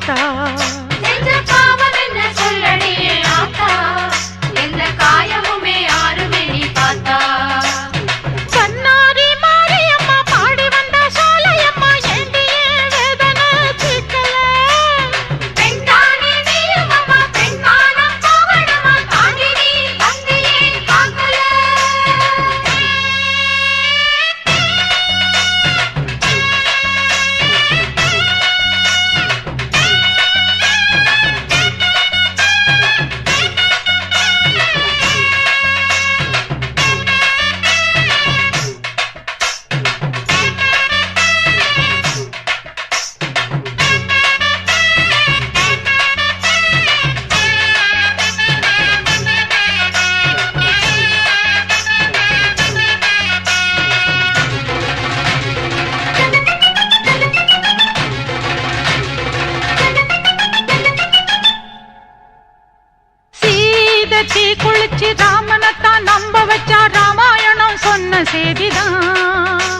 ஆத்தா. குளிச்சு ராமனத்தான் நம்ப வச்சா ராமாயணம் சொன்ன செய்திதான்.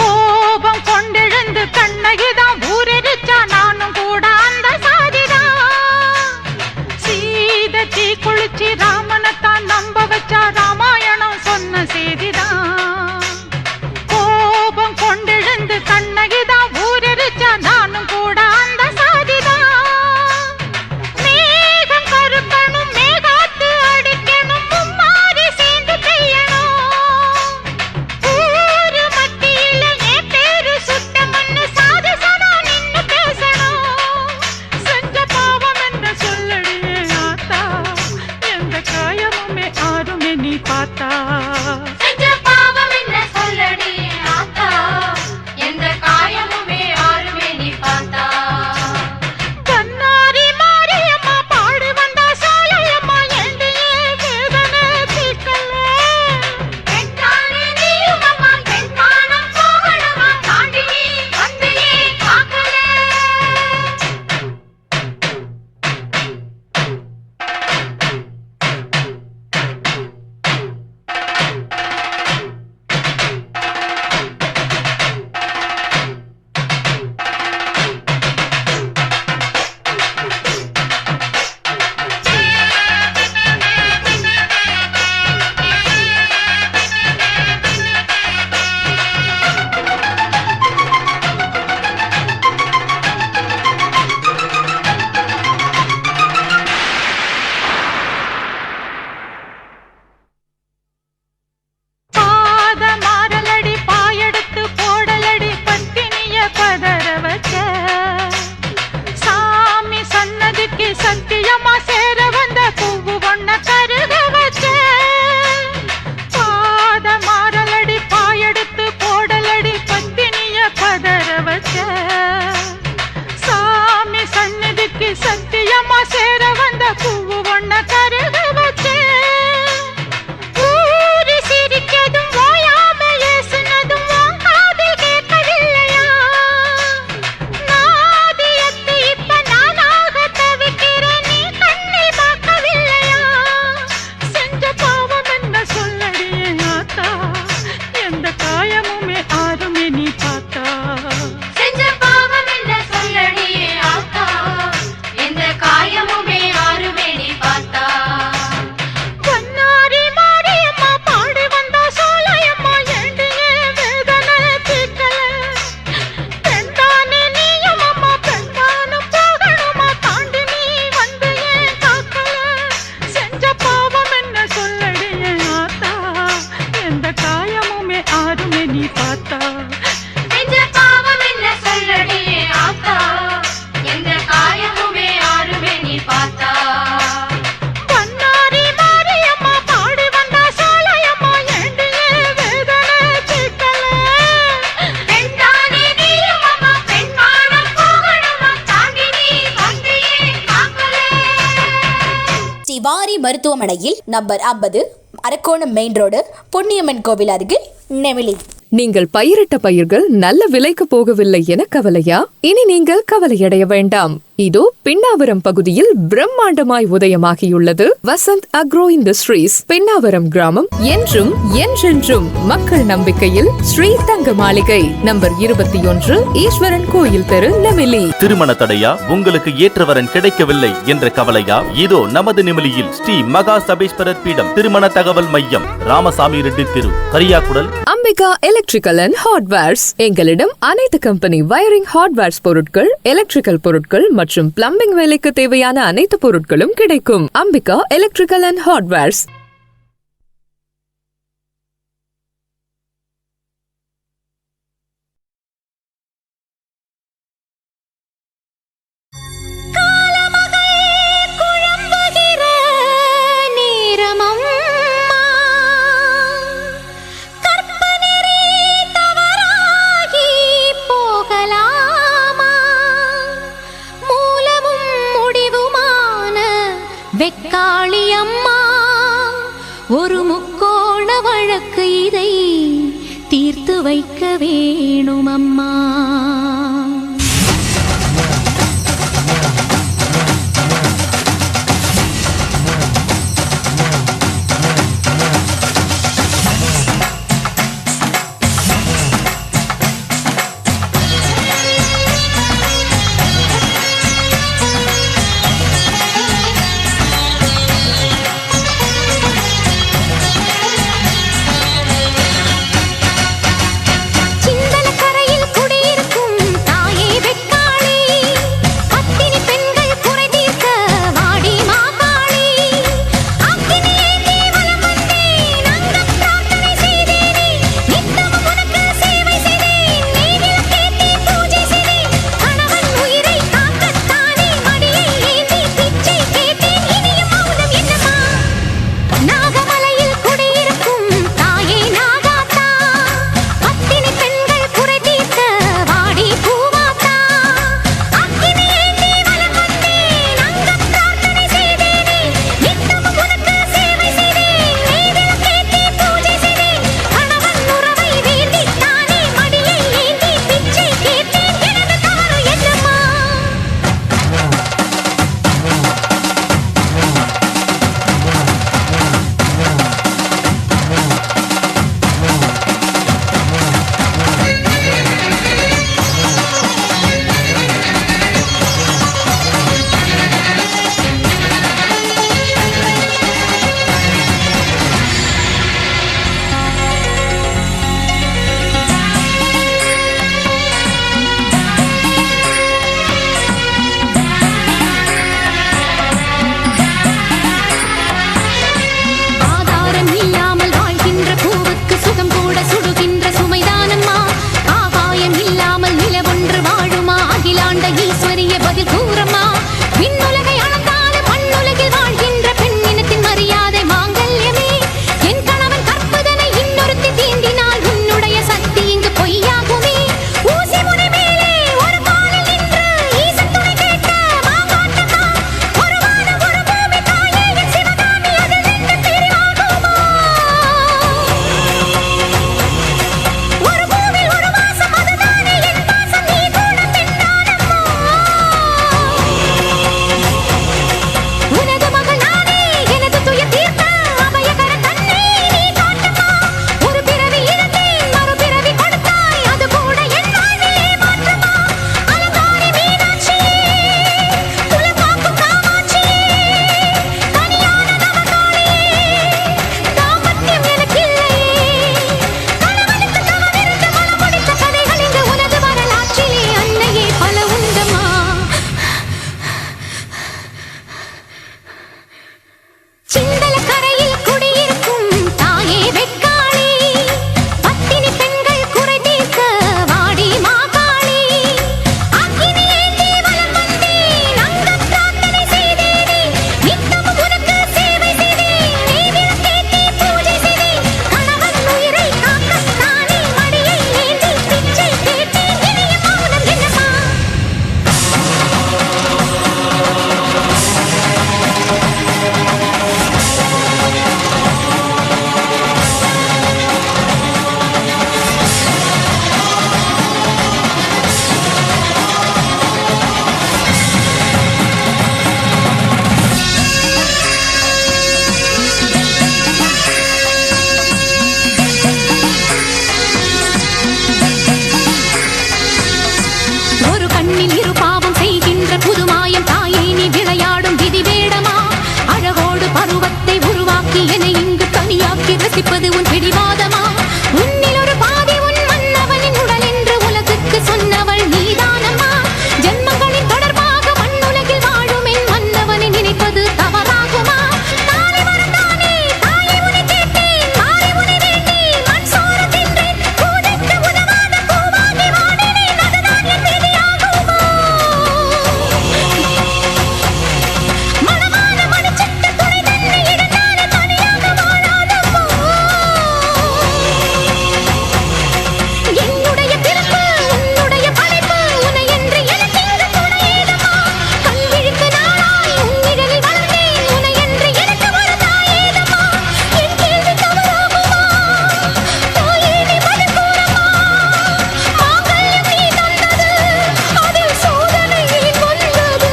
கோபம் கொண்டெழுந்து கண்ணகிதான் ஊரெரிச்சா நானும் கூட அந்த சாதிதான். சீதத்தி குளிச்சு ராமனத்தான் நம்ப வச்சா ராமாயணம் சொன்ன செய்திதான். கோபம் கொண்டெழுந்து கண்ணகிதான் ஊரெரிச்சா நானும் கூட அந்த சாதிதான். சத்தியமா சேர வந்த பூவு ஒண்ண கருக வச்சே. ஊரு சிரிக்கதும் ஓயாம ஏசுனதும் காதில் கேட்கவில்லையா? நாதியத்து இப்ப நானாக தவிக்கிறேன், நீ கண்ணில் பார்க்கவில்லையா? செஞ்ச பாவம் என்ன சொல்லடியே ஆத்தா, எந்த காயமுமே ஆறுமே நீ பார்த்தா. வாரி மருத்துவமனையில் number 50 Arakkonam main road Ponniyamman கோவில் அருகில் நெமிலி. நீங்கள் பயிரிட்ட பயிர்கள் நல்ல விலைக்கு போகவில்லை என கவலையா? இனி நீங்கள் கவலையடைய வேண்டாம். இதோ பின்னாவரம் பகுதியில் பிரம்மாண்டமாய் உதயமாகியுள்ளது வசந்த் அக்ரோ இண்டஸ்ட்ரீஸ். பின்னாவரம் கிராமம் என்றும் என்றென்றும் மக்கள் நம்பிக்கையில் ஸ்ரீ தங்க மாளிகை, நம்பர் 21, ஈஸ்வரன் கோயில் தெரு, நெமிலி. திருமண தடையா? உங்களுக்கு ஏற்றவரன் கிடைக்கவில்லை என்ற கவலையா? இதோ நமது நெமிலியில் ஸ்ரீ மகா சபேஸ்வரர் பீடம் திருமண தகவல் மையம், ராமசாமி ரெட்டி தெரு, Kariyakudal. Ambika electrical and hardwares. எங்களிடம் அனைத்து கம்பெனி வயரிங் ஹார்ட்வேர்ஸ் பொருட்கள், எலக்ட்ரிக்கல் பொருட்கள் மற்றும் பிளம்பிங் வேலைக்கு தேவையான அனைத்து பொருட்களும் கிடைக்கும். Ambika electrical and hardwares. Vekkali அம்மா ஒரு முக்கோண வழக்கு, இதை தீர்த்து வைக்க வேணும் அம்மா. இருப்பது உன் பிடிவாதமா உன்னில் ஒரு பாதி உன் மன்னவனின் உடல் என்று உலகுக்கு சொன்னவள் நீதானம்மா ஜென்மங்களின் தொடர்பாக மண்ணுலகில் வாழும் என் மன்னவனை நினைப்பது தவறாகுமா நாளை வரத்தானே தாயை உன்னை கேட்டேன் மாறி உன்னை வேண்டேன் மண் சோறு தின்றேன் பூஜைக்கு உதவாத பூவாகி வாடினேன் அதுதான் என் விதியாகுமா மனமான மணிச்சிட்டு துணை தன்னை இடத்தானே தனியாக வாழாதப்போ என்னுடைய பிறப்பு உன்னுடைய படைப்பு உன்னை என்று எனக்கு இங்கு துணையேதம்மா கண் விழித்து நாளாய் உன் நிழலில் வளர்ந்தேன் உன்னை என்று எனக்கு ஒரு தாயேதம்மா என் கேள்வி தவறாகுமா தாயே நீ பதில் கூறம்மா மாங்கல்யம் நீ தந்தது அதில் சோதனை வந்தது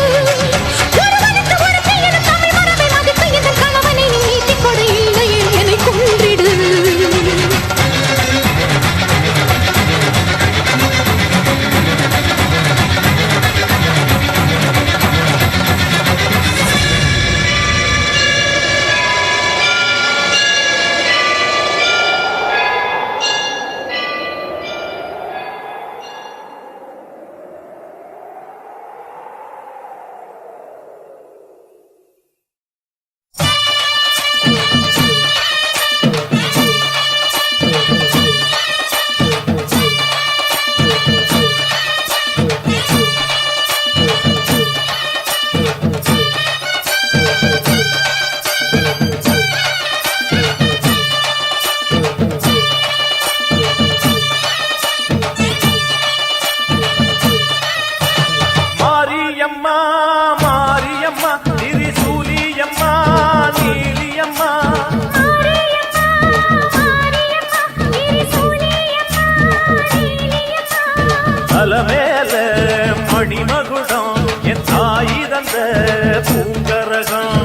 ஒருவனுக்கு ஒருத்தி என தமிழ் மரபை மதித்து இதன் கணவனை நீ நீட்டிக் கொடு இல்லையே என்னை கொன்றிடு மாரியம்மா மாரியம்மா திரிசூலியம்மா நீலியம்மா அலமேல மணிமகுடம் என் தாய் தந்த பூங்கரகம்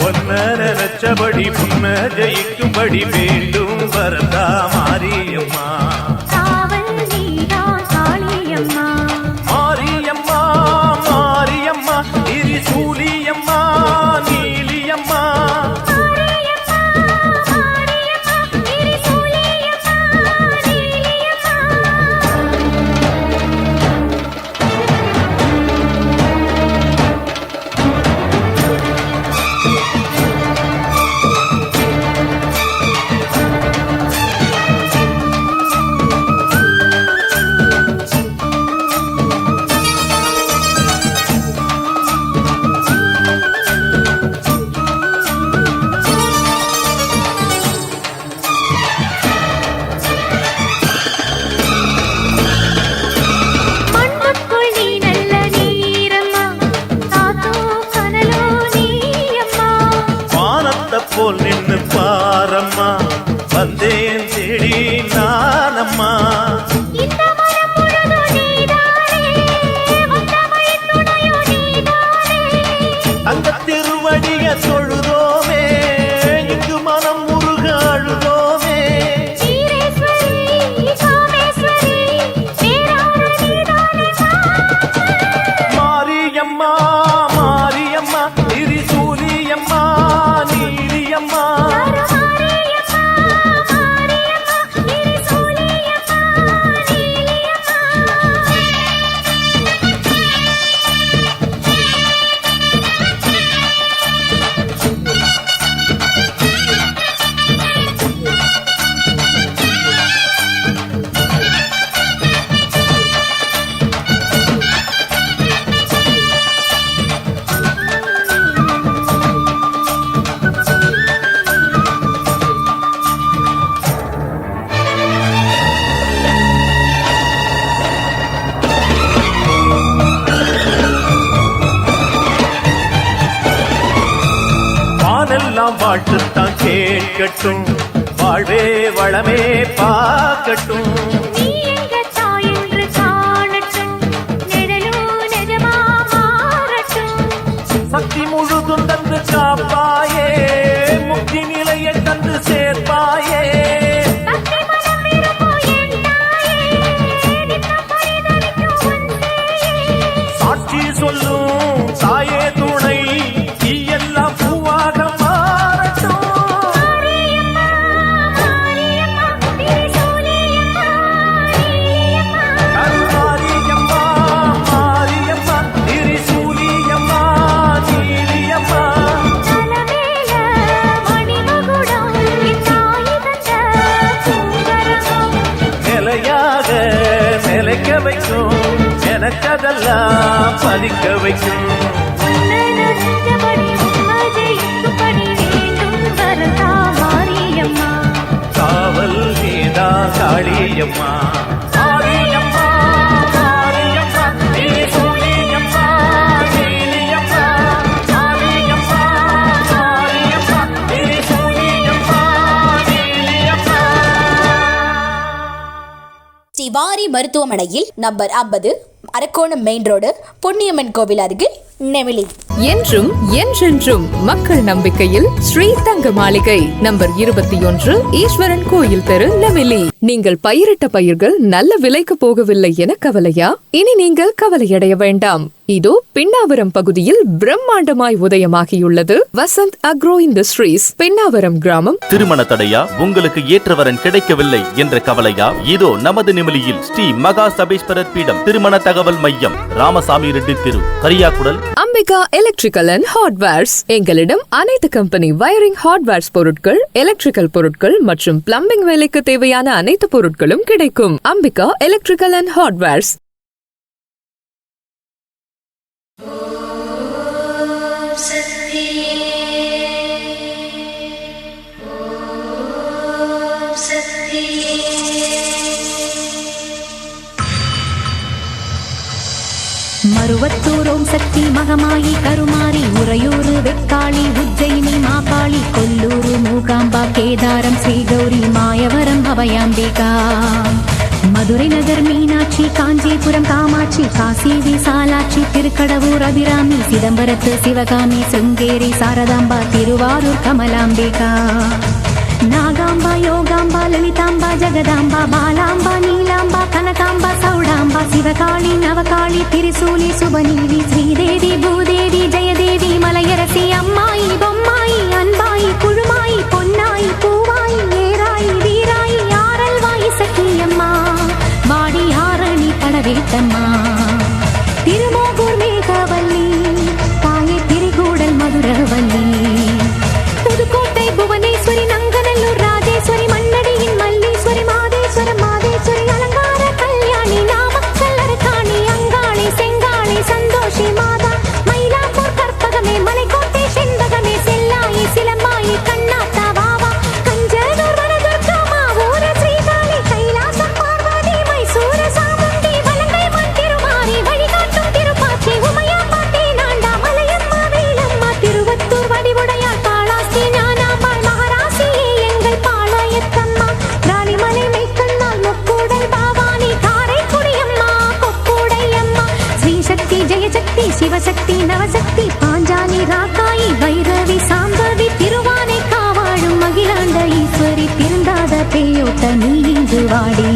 ஒன்ன நினைச்சபடி முன்ன ஜெயிக்கும்படி வேண்டும் வரதா மாரியம்மா மாரியம்மா மாரியம்மா திரிசூலியம்மா நீலியம்மா போல் நின்னு பாரம்மா வந்தேன் தேடி நானம்மா அந்த திருவடிய தொழுதோமே இங்கு மனம் முருக அழுதோமே மாரியம்மா மாரியம்மா திரிசூலியம்மா நீலியம்மா வானெல்லாம் வாழ்த்துத்தான் கேட்கட்டும் வாழ்வே வளமே பார்க்கட்டும் சக்தி முழுதும் தந்து காப்பாயே முக்தி நிலையை தந்து சேர்ப்பாயே சாட்சி சொல்லும் தாய கண்ணமெல்லாம் பலிக்க வைக்கும். காவல் நீதா காளியம்மா. மாரியம்மா, மாரியம்மா, திரிசூலியம்மா, நீலியம்மா. மாரியம்மா, மாரியம்மா, திரிசூலியம்மா, நீலியம்மா. ஸ்ரீவாரி மருத்துவமனையில் number 50 Arakkonam main road Ponniyamman கோவில் அருகில் நெமிலி. என்றும் என்றென்றும் மக்கள் நம்பிக்கையில் ஸ்ரீ தங்க மாளிகை நம்பர் 21 ஈஸ்வரன் கோயில் தெரு நெமிலி. நீங்கள் பயிரிட்ட பயிர்கள் நல்ல விலைக்கு போகவில்லை என கவலையா? இனி நீங்கள் கவலையடைய வேண்டாம். இதோ பின்னாவரம் பகுதியில் பிரம்மாண்டமாய் உதயமாகியுள்ளது வசந்த் அக்ரோ இண்டஸ்ட்ரீஸ், பின்னாவரம் கிராமம். திருமண தடையா? உங்களுக்கு ஏற்றவரன் கிடைக்கவில்லை என்ற கவலையா? இதோ நமது நிமிலியில் ஸ்ரீ மகா சபேஸ்வரர் பீடம் திருமண தகவல் மையம், ராமசாமி ரெட்டி தெரு, Kariyakudal. Ambika electrical and hardwares. எங்களிடம் அனைத்து கம்பெனி வயரிங் ஹார்ட்வேர்ஸ் பொருட்கள், எலக்ட்ரிக்கல் பொருட்கள் மற்றும் பிளம்பிங் வேலைக்கு தேவையான அனைத்து பொருட்களும் கிடைக்கும். Ambika electrical and hardwares. Maruvathur Om Shakti மகமாயி கருமாரி உறையூரு வெக்காளி உஜ்ஜயினி மாகாளி கொல்லூரு மூகாம்பா கேதாரம் ஸ்ரீகௌரி மாயவரம் அபயாம்பிகா மதுரை நகர் மீனாட்சி காஞ்சிபுரம் காமாட்சி காசி விசாலாட்சி திருக்கடவூர் அபிராமி சிதம்பரத்து சிவகாமி சிருங்கேரி சாரதாம்பா திருவாரூர் கமலாம்பிகா நாகாம்பா யோகாம்பா லலிதாம்பா ஜெகதாம்பா பாலாம்பா நீலாம்பா கனகாம்பா சௌடாம்பா சிவகாளி நவகாளி திரிசூலி சுபநீதி ஸ்ரீதேவி பூதேவி ஜெயதேவி மலையரசி அம்மாயி பொம்மாயி அன்பாயி குழுமாயி பொன்னாயி பூவாயி ஏராயி வீராயி ஆரல்வாயி சக்கியம்மா வாடி ஆரணி படவேட்டம்மா திருமோகூர் மேகவல்லி தாயை திரிகூடல் மதுரவல்லி புதுக்கோட்டை புவனேஸ்வரி நங்கநல்லூர் ராஜேஸ்வரி மண்ணடியின் மல்லீஸ்வரி மாதேஸ்வரம் மாதேஸ்வரி அலங்கார கல்யாணி நாமக்கல் அரக்காணி அங்காளி செங்காளி சந்தோஷி மாதா மயிலாப்பூர் கற்பகமே மலைக்கோட்டை செண்பகமே செல்லாயி சிலம்பாயி கண்ணாத்தா வாவா கஞ்சனூர் வனதுர்கா மாவூர ஸ்ரீகாளி கைலாசம் பார்வதி மைசூர சாமுண்டி வலங்கை மண் திருமாரி வழிகாட்டும் திருப்பாச்சி உமையாப்பாட்டி நாண்டா மலையம்மா வேலம்மா திருவத்தூர் வடிவுடையார் சிவசக்தி நவசக்தி பாஞ்சாலி ராக்காயி பைரவி சாம்பவி திருவானை காவாழும் மகிழாண்ட ஈஸ்வரி திருந்தாத பேயோட்ட நீ இங்கு வாடி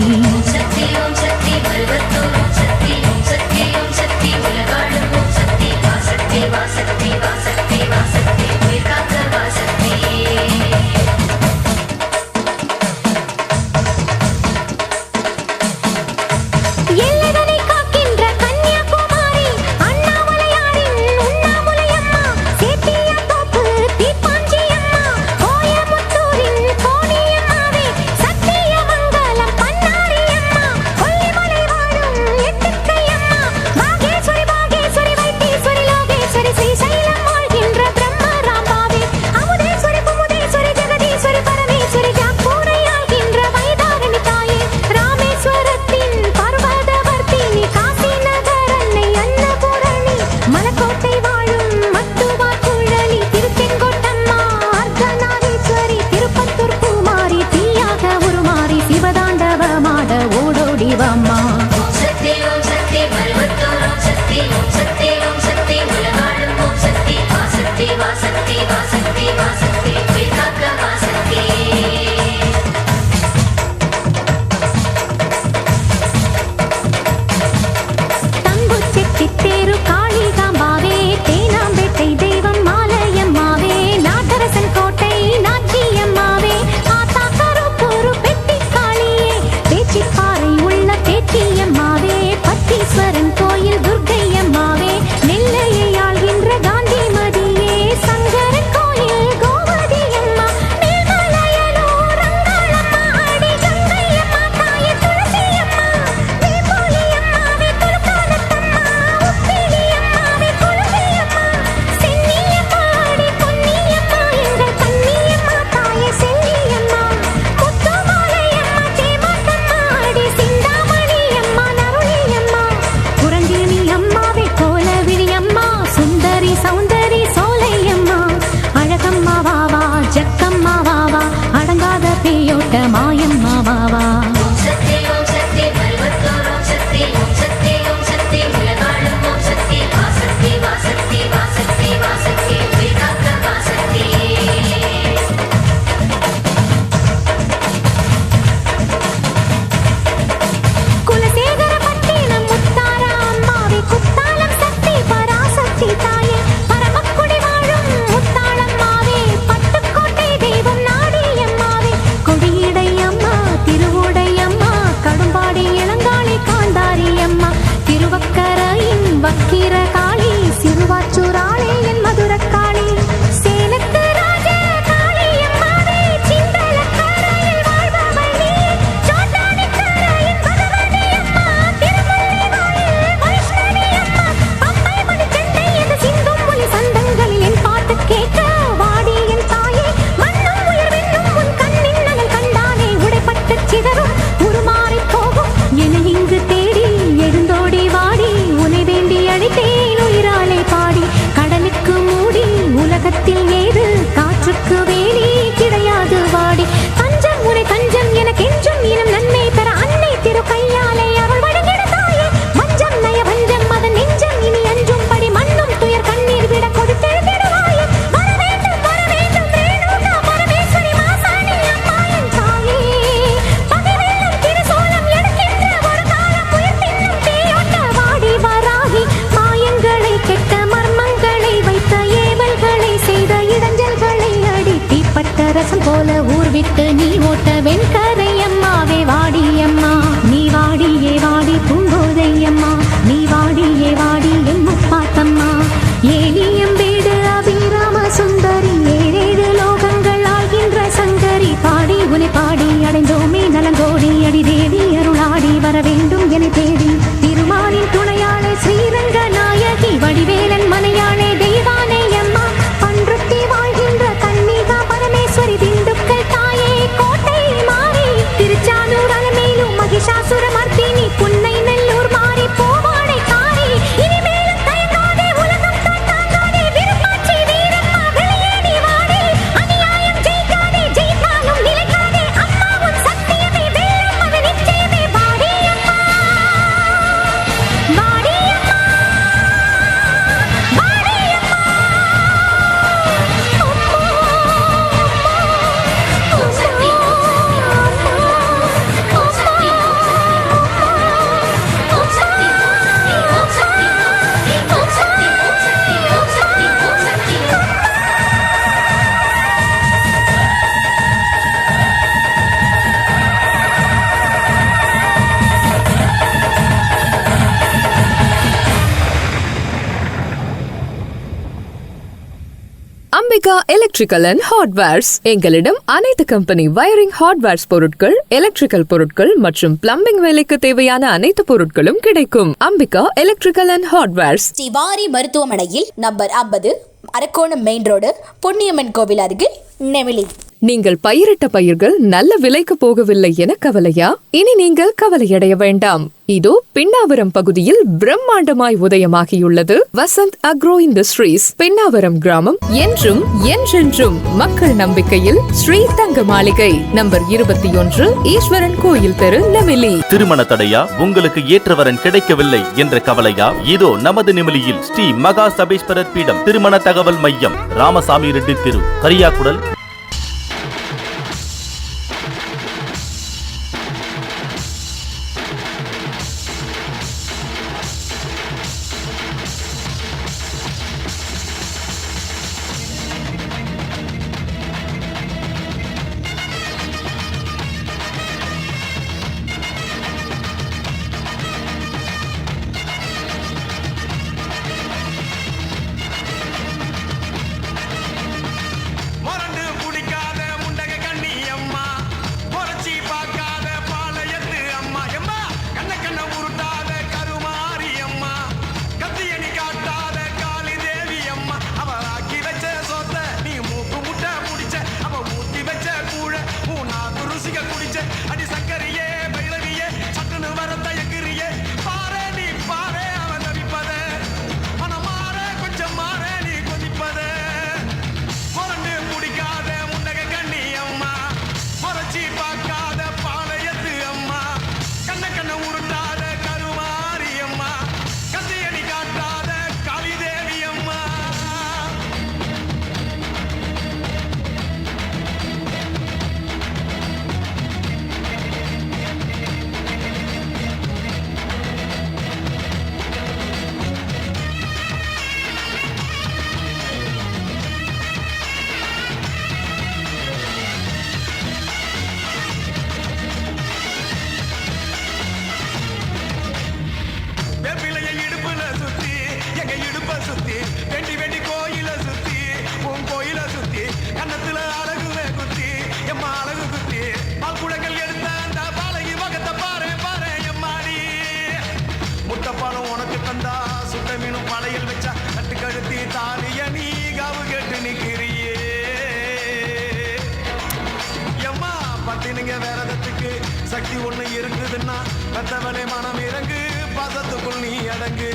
பன்னாரி ஜக்கம்மா வாவா அடங்காத பேயோட்ட மாயம்மா வாவா அம்பிகா எலக்ட்ரிக்கல் அண்ட் ஹார்ட்வேர்ஸ். எங்களிடம் அனைத்து கம்பெனி வயரிங் ஹார்ட்வேர்ஸ் பொருட்கள், எலக்ட்ரிக்கல் பொருட்கள் மற்றும் பிளம்பிங் வேலைக்கு தேவையான அனைத்து பொருட்களும் கிடைக்கும். Ambika electrical and hardwares, Srivari மருத்துவமனையில் number 50, Arakkonam main road, Ponniyamman கோவில் அருகில், நெமிலி. நீங்கள் பயிரிட்ட பயிர்கள் நல்ல விலைக்கு போகவில்லை என கவலையா? இனி நீங்கள் கவலையடைய வேண்டாம். இதோ பின்னாவரம் பகுதியில் பிரம்மாண்டமாய் உதயமாகியுள்ளது வசந்த் அக்ரோ இண்டஸ்ட்ரீஸ், பின்னாவரம் கிராமம். என்றும் என்றென்றும் மக்கள் நம்பிக்கையில் ஸ்ரீ தங்க மாளிகை, நம்பர் 21, ஈஸ்வரன் கோயில் தெரு, நெமிலி. திருமண தடையா? உங்களுக்கு ஏற்றவரன் கிடைக்கவில்லை என்ற கவலையா? இதோ நமது நெமிலியில் ஸ்ரீ மகா சபேஸ்வரர் பீடம் திருமண தகவல் மையம், ராமசாமி ரெட்டி தெரு, கரியாக்குடல். மறந்து பட்டினிங்க வேறதத்துக்கு சக்தி ஒண்ணு இருக்குதுன்னா கத்தவளே மனம் இறங்கு பாசத்துக்குள் நீ அடங்கு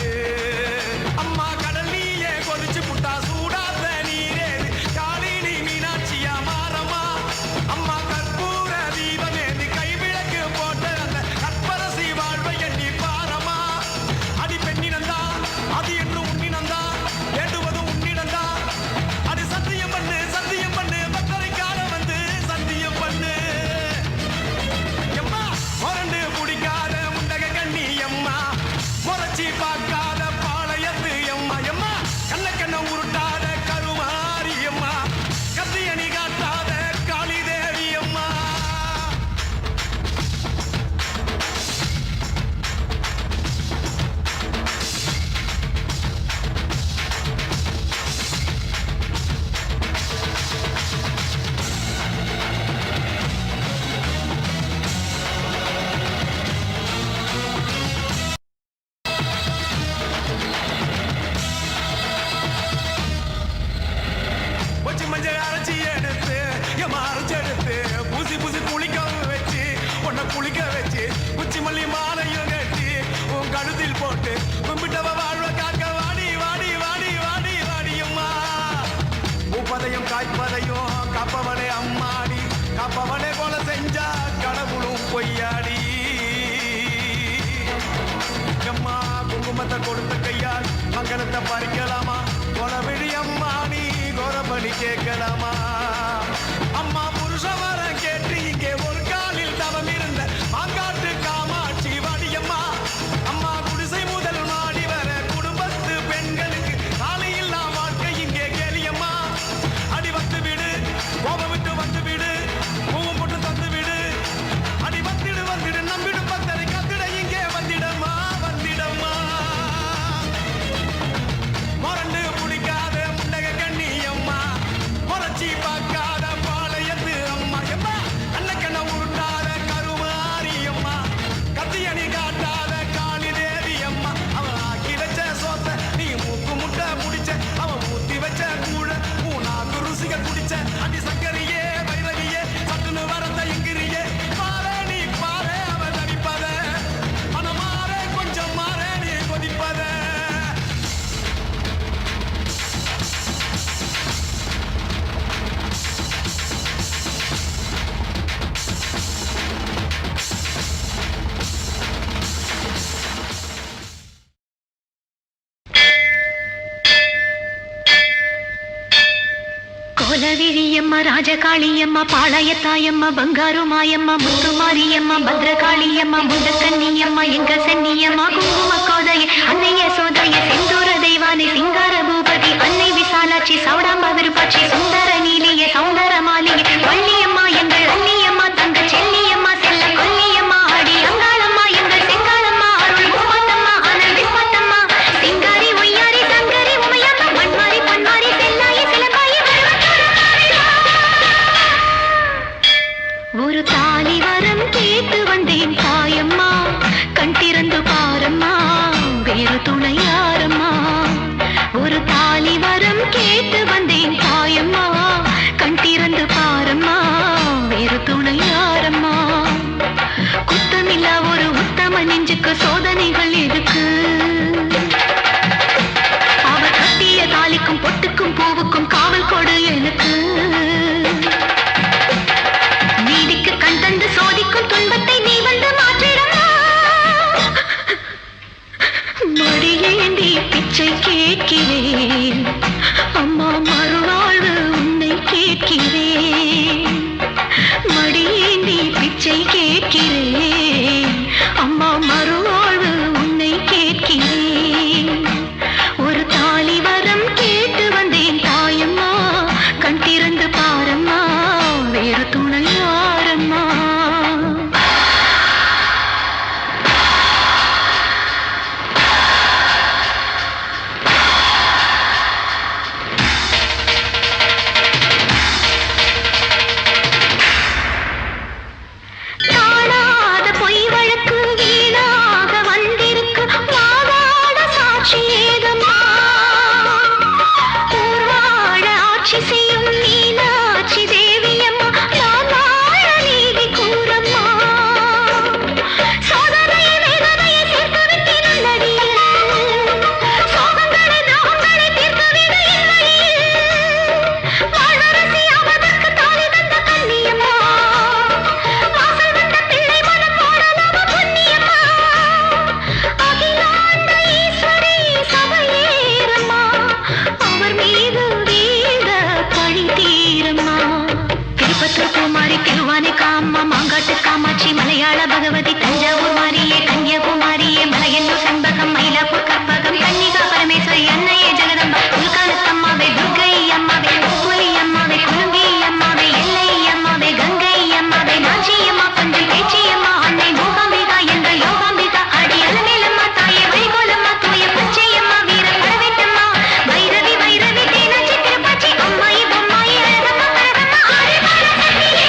அம்மா கடல் நீயே கொதிச்சு புட்டா சூடாத நீரே காளி நீ மீனாட்சியா மாறம்மா அம்மா கற்பூர தீபமே நீ கைவிளக்கு போட்ட அந்த கற்பரசி வாழ்வை எண்ணி பாரம்மா அடி பெண்ணினந்தா அது என்று உன்னினந்தா ஏண்டுவதும் உன்னிடந்தா அடி சத்தியம் பண்ணு பத்தரை காலம் வந்து சத்தியம் பண்ணு எம்மா முரண்டு குடிக்காத முண்டக கண்ணி எம்மா முறைச்சி பார்க்காத பாளையத்து எம்மா எம்மா கண்ண உருட்டாத கருமாரி எம்மா கத்தியணி காட்டாத காளி தேவி அம்மா கொச்சி மஞ்சள் அரைச்சி எடுத்து எம்மா அரைச்சி எடுத்து பூசி குளிக்க வச்சு உன்னை குளிக்க வச்சு குச்சி மல்லி மாலையும் கட்டி உன் கழுத்தில் போட்டு கும்பிட்டவ வாழ்வ காக்க வாடி வாடி வாடி வாடி வாடி அம்மா பூப்பதையும் காய்ப்பதையும் காப்பவனே அம்மாடி காப்பவனே போல செஞ்சா கடவுளும் பொய்யாடி அம்மா குங்குமத்தை கொடுத்த கையால் மங்களத்தை பறிக்கலாமா கொலவிழி அம்மா நீ கோரபலி கேட்கலாமா அம்மா புருஷ வர கேட்டு இங்கே ஒரு காலில் தவம் இருந்த மாங்காட்டு காமாட்சி வாடியம்மா அம்மா குடிசை முதல் மாடி வர குடும்பத்து பெண்களுக்கு காலையில்லா வாழ்க்கை இங்கே கேளியம்மா அடி வந்து விடு கோபம் விட்டு வந்து விடு பூவும் போட்டு தந்து விடு அடி வந்துடு நம்பிடு பத்தரை கத்திட இங்கே வந்திடம்மா முரண்டு புடிக்காத முண்டக கண்ணி அம்மா முறைச்சி பார்க்காத பாளையத்து அம்மா எம்மா கண்ண உருட்டாத கருமாரி அம்மா கத்தியணி காட்டாத காளி தேவி அம்மா அவன் ஆக்கி வச்ச சோத்த நீ மூக்கு முட்டை முடிச்ச அவன் ஊத்தி வச்ச கூழ மூணாக்கு ருசிக குடிச்ச அடி சங்கரியே வைரவியே சட்டுன்னு வரந்த எங்கிரியே பாரு நீ பாரு அவன் தடிப்பத மனம் மாற கொஞ்சம் மாற நீ கொதிப்பத கோலவிழியம்மா ராஜகாளியம்மா பாளையத்தாயம்மா பங்காரு மாயம்மா முத்துமாரியம்மா பத்ரகாளியம்மா முண்டக்கன்னியம்மா எங்க சென்னியம்மா குங்கும கோதைய அன்னைய சோதைய செந்தூர தெய்வானை சிங்கார பூபதி அன்னை விசாலாட்சி சௌடாம்ப விருப்பாட்சி சுந்தர நீலிய சௌந்தர மாலிகை வள்ளியம்மா எங்கள் அன்னியம்மா தங்க செல்லியம்மா செல்ல கொல்லியம்மா அடி அங்காளம்மா எங்கள் செங்காளம்மா அருள் முப்பத்தம்மா அனல் விஸ்வத்தம்மா சிங்காரி ஒய்யாரி சங்கரி உமையம்மா மண்மாரி பொன்மாரி செல்லாயி சிலம்பாயி ஒரு தாலி வரம் கேட்டு வந்தேன் தாயம்மா கண் திறந்து பாரம்மா வேறு துணை யாரம்மா ஒரு தாலி வரம் கேட்டு வந்தேன் தாயம்மா கண் திறந்து பாரம்மா வேறு துணை யாரம்மா குத்தமில்லா ஒரு உத்தம நெஞ்சுக்கு சோதனைகள் எதுக்கு அவர் கட்டிய தாலிக்கும் பொட்டுக்கும் பூவுக்கும் காவல் கொடு எனக்கு நீதிக்கு கண் தந்து சோதிக்கும் துன்பத்தை நீ வந்து மாற்றிடமா மடியேந்தி பிச்சை கேட்கிறேன் அம்மா மலையாள பகவதி, தஞ்சாவூர் மாரியே, கன்னியாகுமாரியே, மலையன்னூர் செண்பகம், மயிலாப்பூர் கற்பகம், கன்னிகா பரமேஸ்வரி, அன்னையே ஜெகதம்பா, உல்காலத்தம்மாவே, துர்க்கை அம்மாவே, புலி அம்மாவே, குலுங்கி அம்மாவே, எல்லை அம்மாவே, கங்கை அம்மாவே, நாச்சி அம்மா, கொஞ்சம் பேச்சி அம்மா, அன்னை மூகாம்பிகா எங்கள் யோகாம்பிகா, அடி அலமேலம்மா, தாயே வைகோலம்மா, தூய பச்சையம்மா, வீர பரவேட்டம்மா, வைரவி வைரவி, தேனாச்சி திருப்பாச்சி, அம்மாயி பொம்மாயி, அழகம்மா கரகம்மா, ஆடி பாலசக்தியே.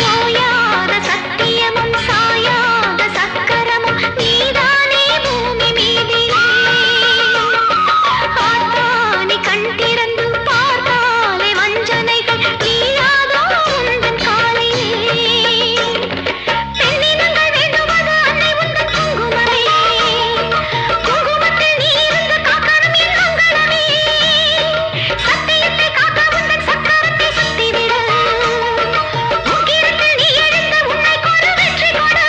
ஓயாத சத்தியமும் சாயாத சக்கரமும் நீதானே பூமி மீதிலே. ஆத்தானி கண் திறந்து பார்த்தாலே வஞ்சனைகள் நீயாதோ உந்தன் காலையிலே. பெண்ணினங்கள் வேண்டுவது அன்னை உந்தன் குங்குமமே. குங்குமத்தில் நீ இருந்த காக்கணும் என் மங்களமே. சத்தியத்தை காக்க உந்தன் சக்கரத்தை சுத்திவிட. உக்கிரத்தில் நீ எழுந்த உன்னை கொடு வெற்றி கொடு.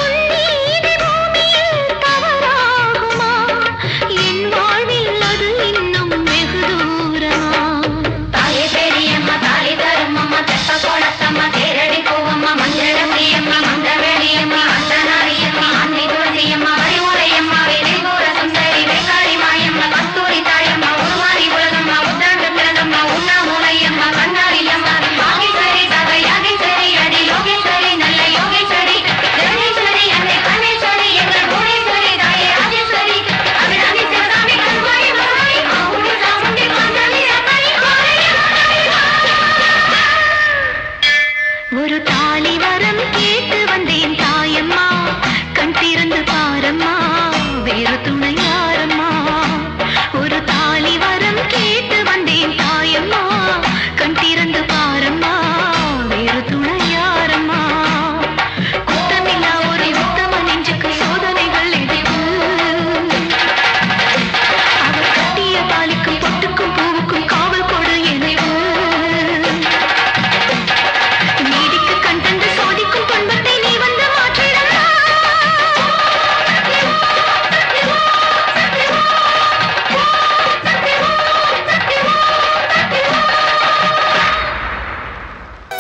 உன் நீதி பூமியில் தவறாகுமா? என் வாழ்வில் அது இன்னும் வெகு தூரமா? தாயே பெரியம்மா, தாலி தரும் அம்மா, தெப்ப கோலத்தம்மா, தேரடி பூவம்மா, மஞ்சள பிரியம்மா, மந்தவெளியம்மா, அந்தனாரியம்மா, அன்னை துளசியம்மா, வழிமுறையம்மா, வேலைபூர சுந்தரி, வேக்காரி மாயம்மா, கஸ்தூரி தாயம்மா, உருமாறி உலகம்மா, உத்தாண்டு பிறந்தம்மா, உண்ணாமூலையம்மா, கண்ணாரியம்மா, மாகேஸ்வரி, சகை யாகேஸ்வரி, அடி யோகேஸ்வரி, நல்ல யோகேஸ்வரி, ஜெகதீஸ்வரி, அன்னை கண்ணேஸ்வரி, எங்கள் புவனேஸ்வரி, தாயே ராஜேஸ்வரி, அபிராமி, சிவகாமி, கருமாரி, மருமாரி, மாமுனி, சாமுண்டி, மாந்தளி, ரத்தளி, கோரையா, ஒரு தாலி வரம் கேட்டு வந்தேன் தாயம்மா, கண் திறந்து பாரம்மா, வேறு துணை யாரம்மா? ஒரு தாலி வரம் கேட்டு வந்தேன் தாயம்மா, கண் திறந்து பாரம்மா, வேறு துணை யாரம்மா? குத்தமில்லா ஒரு உத்தம நெஞ்சுக்கு சோதனைகள் எதுக்கு? அவர் கட்டிய தாலிக்கும் பொட்டுக்கும் பூவுக்கும் காவல் கொடு எனக்கு. நீதிக்கு கண் தந்து சோதிக்கும் துன்பத்தை நீ வந்து மாற்றிடலாம்.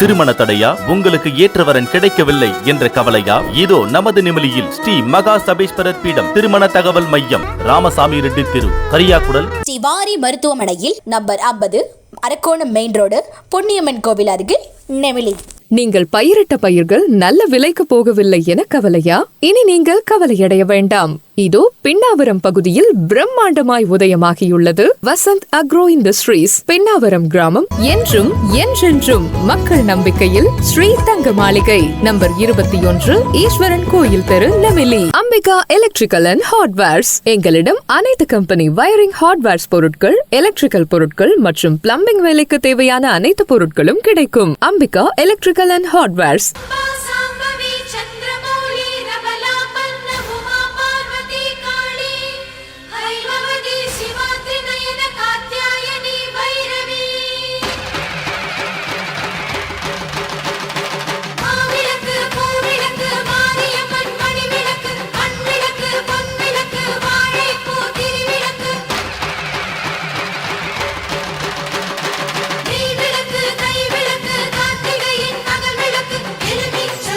திருமண தடையா, உங்களுக்கு ஏற்றவரன் கிடைக்கவில்லை என்ற கவலையா? இதோ நமது நிமிலியில் ஸ்ரீ மகா சபேஸ்வரர் பீடம் திருமண தகவல் மையம், ராமசாமி ரெட்டி தெரு, கரியாக்குடல். ஸ்ரீ வாரி மருத்துவமனையில் number 50, Arakkonam main road, Ponniyamman கோவில் அருகில், நெமிலி. நீங்கள் பயிரிட்ட பயிர்கள் நல்ல விலைக்கு போகவில்லை என கவலையா? இனி நீங்கள் கவலையடைய வேண்டாம். இதோ பின்னாவரம் பகுதியில் பிரம்மாண்டமாய் உதயமாகியுள்ளது வசந்த் அக்ரோ இண்டஸ்ட்ரீஸ், பின்னாவரம் கிராமம். என்றும் என்றென்றும் மக்கள் நம்பிக்கையில் ஸ்ரீ தங்க மாளிகை, நம்பர் 21, ஈஸ்வரன் கோயில் தெரு, Nemili. Ambika electrical and hardwares. எங்களிடம் அனைத்து கம்பெனி வயரிங் ஹார்ட்வேர்ஸ் பொருட்கள், எலக்ட்ரிக்கல் பொருட்கள் மற்றும் பிளம்பிங் வேலைக்கு தேவையான அனைத்து பொருட்களும் கிடைக்கும். Ambika electrical and hardwares. Shambhavi, Chandramouli, ரபலா, பர்ண, உமா, பார்வதி, காளி, ஹைமவதி, சிவாத்ரி, நயன, காத்யாயனி, பைரவி. மாவிளக்கு, பூவிளக்கு, மாரியம்மன், மணிவிளக்கு, மண்விளக்கு, பொன்விளக்கு, வாழைப்பூ, திருவிளக்கு. நெய்விளக்கு, கைவிளக்கு, கார்த்திகையின் மகள் விளக்கு, எலுமிச்சை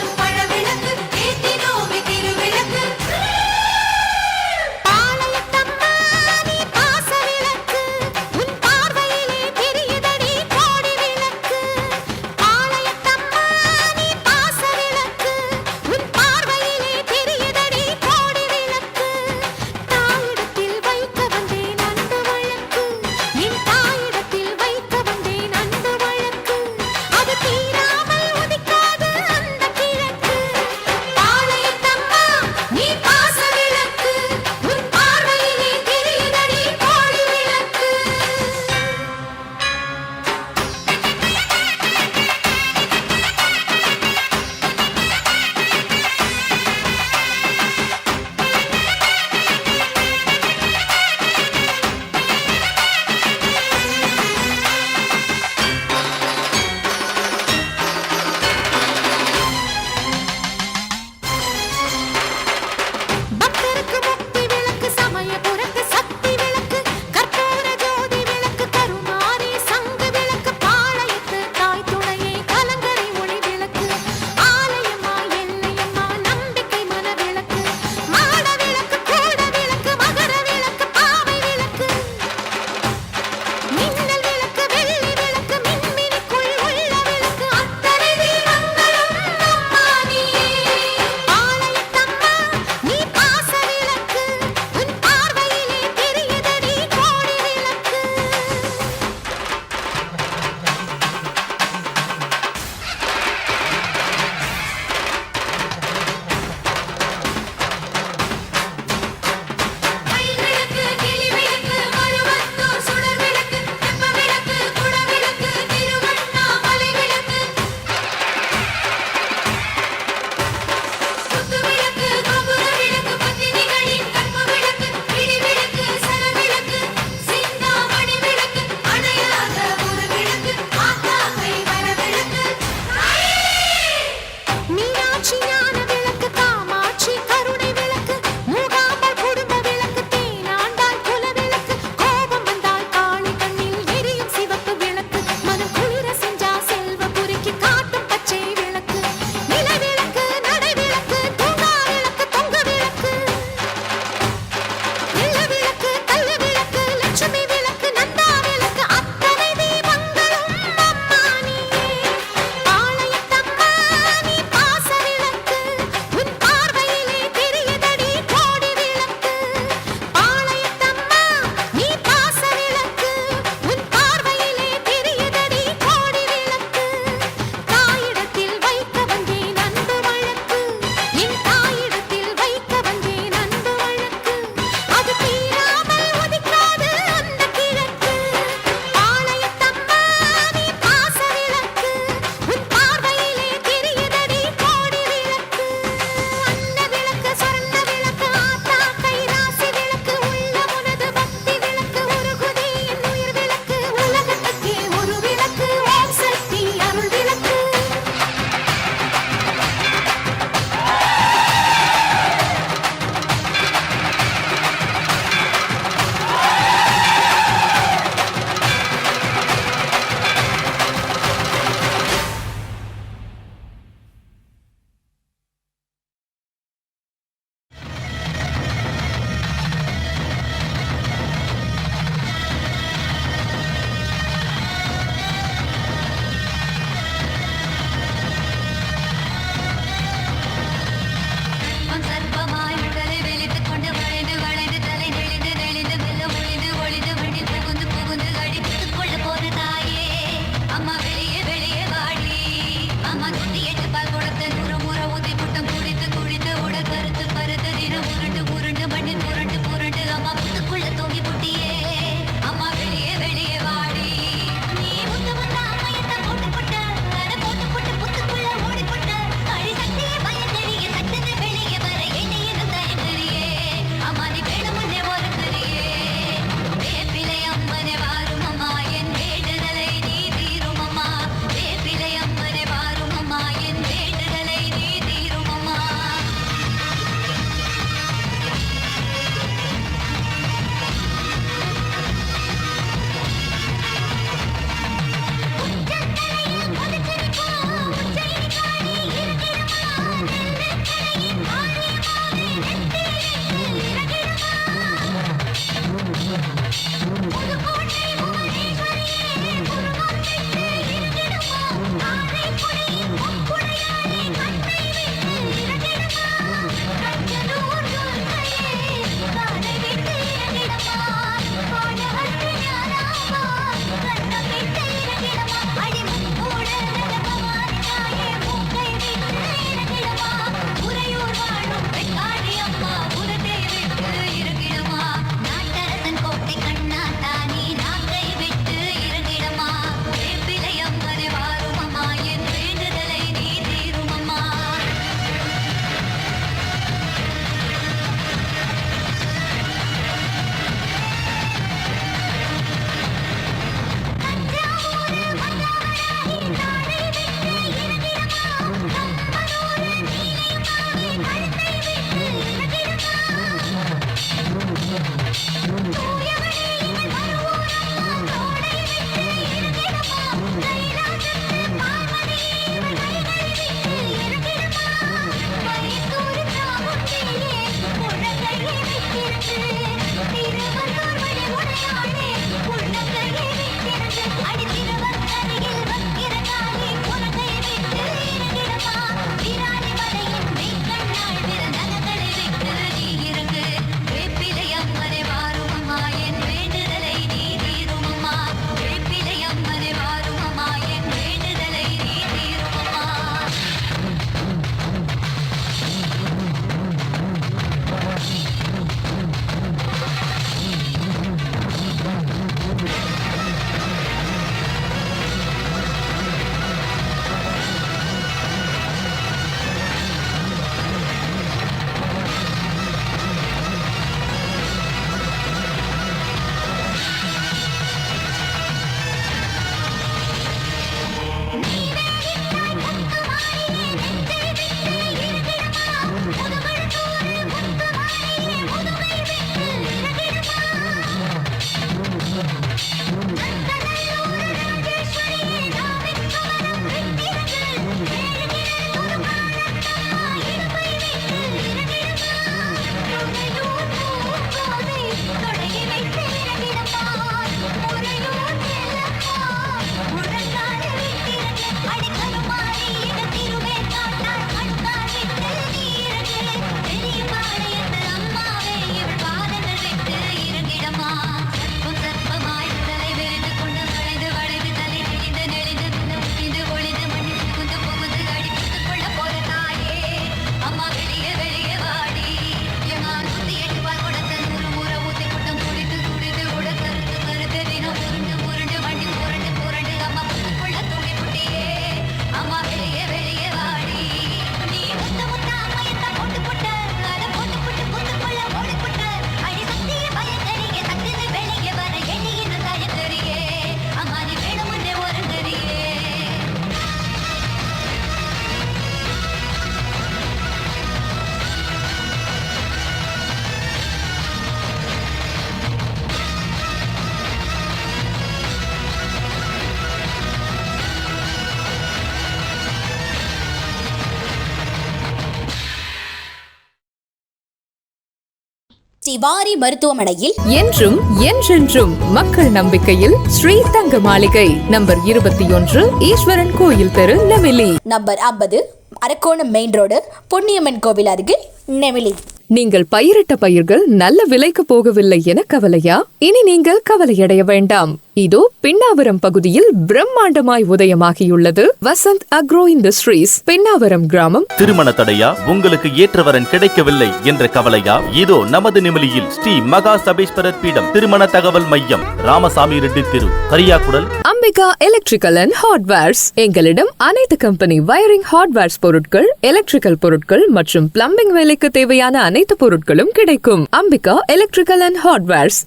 ஸ்ரீவாரி மருத்துவமனையில் என்றும் என்றென்றும் மக்கள் நம்பிக்கையில் ஸ்ரீ தங்க மாளிகை நம்பர் 21 ஈஸ்வரன் கோயில் தெரு Nemili number 50 Arakkonam main road Ponniyamman கோவில் அருகில் நெமிலி. நீங்கள் பயிரிட்ட பயிர்கள் நல்ல விலைக்கு போகவில்லை என கவலையா? இனி நீங்கள் கவலையடைய வேண்டாம். இதோ பின்னாவரம் பகுதியில் பிரம்மாண்டமாய் உதயமாகியுள்ளது வசந்த் அக்ரோ இண்டஸ்ட்ரீஸ், பின்னாவரம் கிராமம். திருமண தடையா? உங்களுக்கு ஏற்றவரன் கிடைக்கவில்லை என்ற கவலையா? இதோ நமது நிமிலியில் ஸ்ரீ மகா சபேஸ்வரர் பீடம் திருமண தகவல் மையம், ராமசாமி ரெட்டி தெரு, Kariyakudal. Ambika electrical and hardwares. எங்களிடம் அனைத்து கம்பெனி வயரிங் ஹார்ட்வேர்ஸ் பொருட்கள், எலக்ட்ரிக்கல் பொருட்கள் மற்றும் பிளம்பிங் வேலைக்கு தேவையான அனைத்து பொருட்களும் கிடைக்கும். Ambika electrical and hardwares.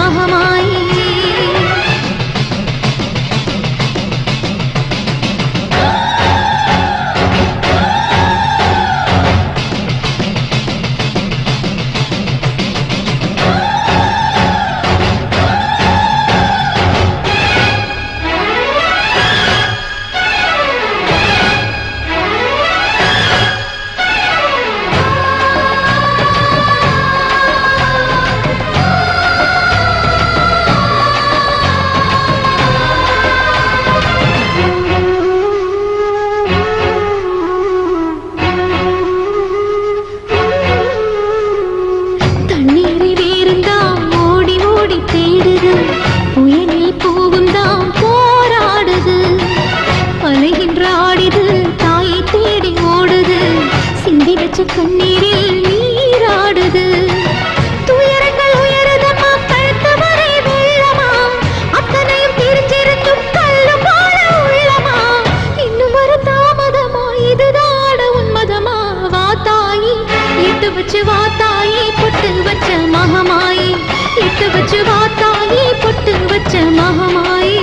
மகமாயி. கண்ணீரில் நீராடுது துயரங்கள் உயருதமா கழுத்து வரை வெள்ளமா அத்தனையும் தெரிஞ்சிருந்தும் கல்லு போல உள்ளமா இன்னும் ஒரு தாமதமா இதுதாட உன்மதமா வாத்தாயி இட்டு வச்சு வாத்தாயி பொட்டு வச்ச மகமாயி இட்டு வச்சு வாத்தாயி பொட்டு வச்ச மகமாயி.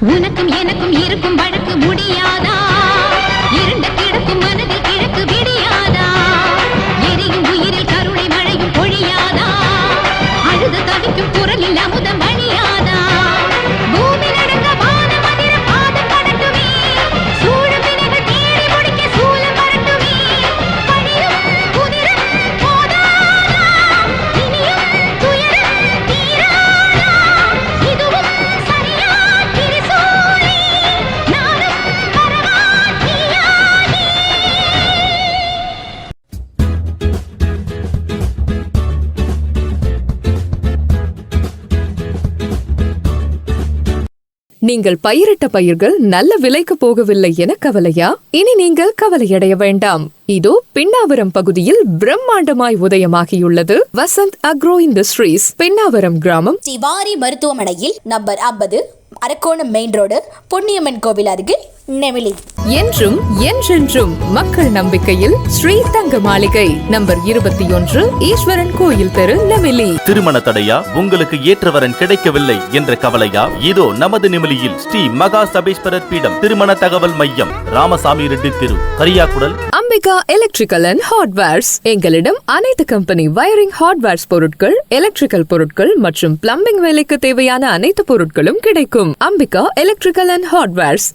உனக்கும் எனக்கும் இருக்கும் வழக்கு முடியாதா இருண்ட கிடக்கும் மனதில் கிழக்கு விடியாதா எரியும் உயிரில் கருணை மழையும் பொழியாதா அழுது தவிக்கும் குரலில் அமுதம் வழியாதா பூமி நடக்க வானம் அதிர பாதம் படட்டுமே சூழும் வினைகள் தேடி முடிக்க சூலம் வரட்டுமே பணியும் புதிரும் போதாதா இனியும் துயரம் தீராதா இதுவும் சரியா நீங்கள் பயிரிட்ட பயிர்கள் நல்ல விலைக்கு போகவில்லை என கவலையா? இனி நீங்கள் கவலையடைய வேண்டாம். இதோ பின்னாவரம் பகுதியில் பிரம்மாண்டமாய் உதயமாகியுள்ளது வசந்த் அக்ரோ இண்டஸ்ட்ரீஸ், பின்னாவரம் கிராமம், சிவாரி மருத்துவமனையில் number 50, Arakkonam main road, Ponniyamman கோவில் அருகில், நெமிலி. என்றும் என்றென்றும் மக்கள் நம்பிக்கையில் ஸ்ரீ தங்க மாளிகை, நம்பர் 21, ஈஸ்வரன் கோயில் தெரு, நெமிலி. திருமண தடையா? உங்களுக்கு ஏற்றவரன் கிடைக்கவில்லை என்ற கவலையா? இதோ நமது நெமிலியில் ஸ்ரீ மகா சபேஸ்வரர் பீடம் திருமண தகவல் மையம், ராமசாமி ரெட்டி தெரு, Kariyakudal. Ambika electrical and hardwares. எங்களிடம் அனைத்து கம்பெனி வயரிங் ஹார்ட்வேர்ஸ் பொருட்கள், எலக்ட்ரிக்கல் பொருட்கள் மற்றும் பிளம்பிங் வேலைக்கு தேவையான அனைத்து பொருட்களும் கிடைக்கும். Ambika electrical and hardwares.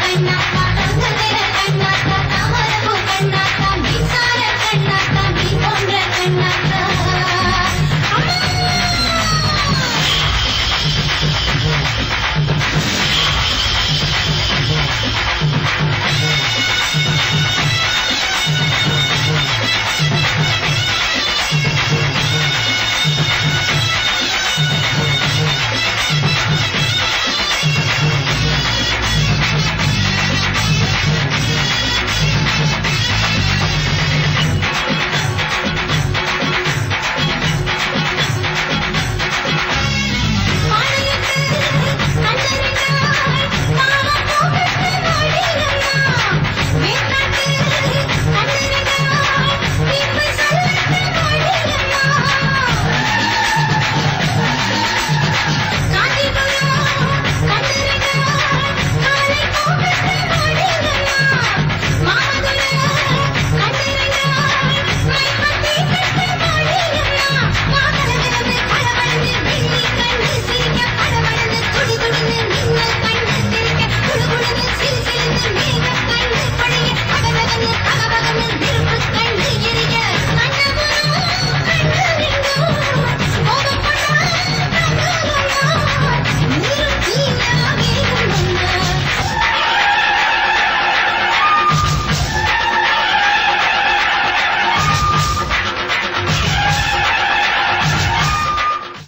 Kannatha